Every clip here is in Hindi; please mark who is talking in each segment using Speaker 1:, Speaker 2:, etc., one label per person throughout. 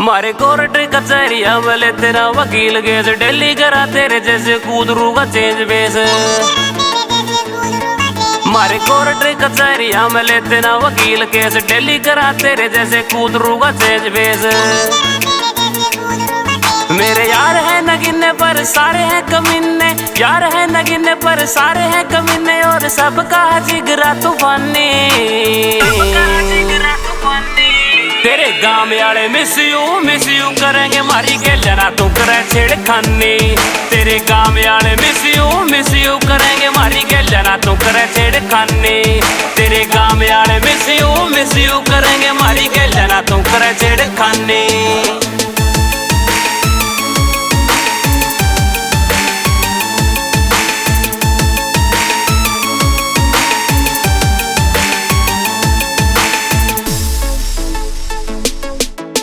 Speaker 1: मारे कोर्ट कचहरिया वाले तेरा वकील केस डेली करा तेरे जैसे कूदरू का चेंज बेस। मारे कोर्ट कचहरिया वाले तेरा वकील केस डेली करा तेरे जैसे कूदरू का चेंज बेस। मेरे यार है नगीने पर सारे हैं कमीने, यार है नगीने पर सारे हैं कमीने, और सबका जिगरा तूफानी। तेरे गांव वाले मिस यू करेंगे मारी के जना तू करे छेड़खानी। तेरे गांव वाले मिस यू करेंगे मारी के जना तू करे छेड़खानी। तेरे गांव वाले मिस यू करेंगे मारी के जना तू करे छेड़खानी।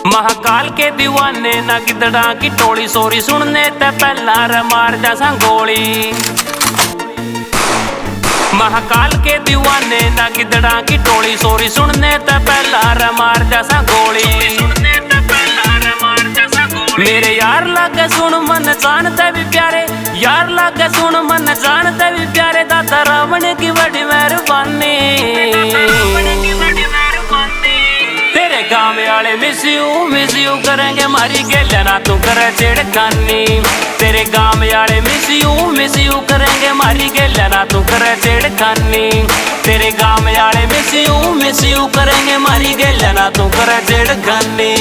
Speaker 1: महाकाल के दीवाने ना गिदड़ा की टोली सोरी सुनने ते पहला रे मार जा गोली। महाकाल के दीवाने ना गिदड़ा की टोली सोरी सुनने ते पहला रे मार जा गोली। मेरे यार लागे सुन मन जानते भी प्यारे, यार लागे सुन मन जानते भी प्यारे, दाता रावण की बड़ी मेहरबानी। तेरे गांव वाले मिस यू करेंगे मारी के जना तू करे छेड़खानी। तेरे गांव वाले मिस यू करेंगे मारी के जना तू करे छेड़खानी। तेरे गांव वाले मिस यू करेंगे मारी के जना तू करे छेड़खानी।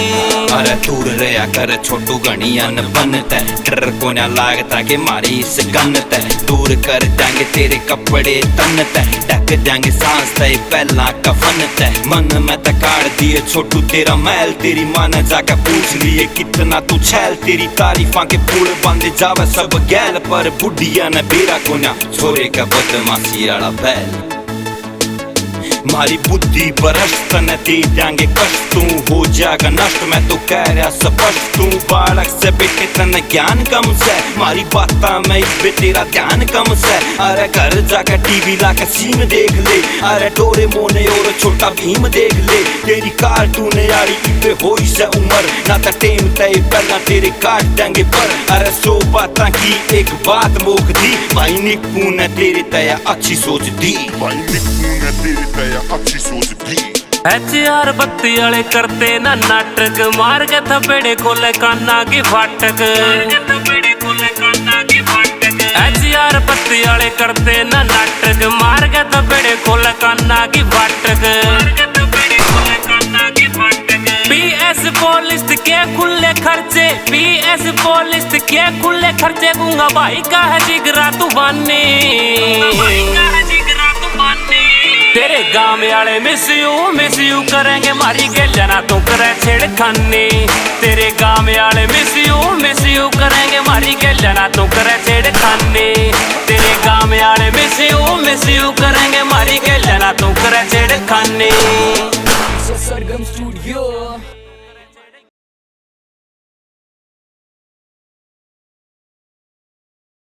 Speaker 2: अरे दूर रहा कर छोटू घनी अन बनता, डर को ना लागता कि मारी इस गन्नत। दूर कर देंगे तेरे कपड़े तन्नत, ढक देंगे सांस तय पहला कफन तय। मन में तकाड़ दिए छोटू तेरा मैल, तेरी माँ ने जाकर पूछ लिए कितना तू छैल। तेरी तारीफा के पुल बंद जावे सब गैल, पर बुढ़िया ने बेरा कोना छोरे का बदमाशी वाला बैल। मारी बुद्धि भ्रष्ट न दे देंगे कष्ट, तू हो जाएगा नष्ट। मैं तो कह रहा स्पष्ट, तू बालक से बेटे तन ज्ञान कम से, मारी बात में इस तेरा ध्यान कम से। अरे घर जाकर टीवी लाकर सीन देख ले, अरे डोरेमोन और छोटा भीम देख ले। तेरी कार्टून यारी इतने हो से उम्र ना तो टेम तय पहला तेरे काट देंगे पर। अरे 100 बातें की एक बात मोक दी, भाई निक्कू ने तेरे तय अच्छी सोच दी।
Speaker 3: अच्छी सोच दी।
Speaker 1: HR बत्ती वाले करते ना नाटक, मार के थपेड़े खोले कान्ना की फाटक। HR बत्ती वाले करते ना नाटक, मार के थपेड़े खोले कान्ना की फाटक। PS पुलिस के खुले खर्चे, PS पुलिस के खुले खर्चे, गूंगा भाई का है जिगरा तूफानी। तेरे गांव वाले मिस यू करेंगे मारी के जना तू करे छेड़खानी। तेरे गांव वाले मिस यू करेंगे मारी के जना तू करे छेड़खानी। तेरे गांव वाले मिस यू करेंगे मारी के जना तू करे छेड़खानी।
Speaker 4: सरगम स्टूडियो।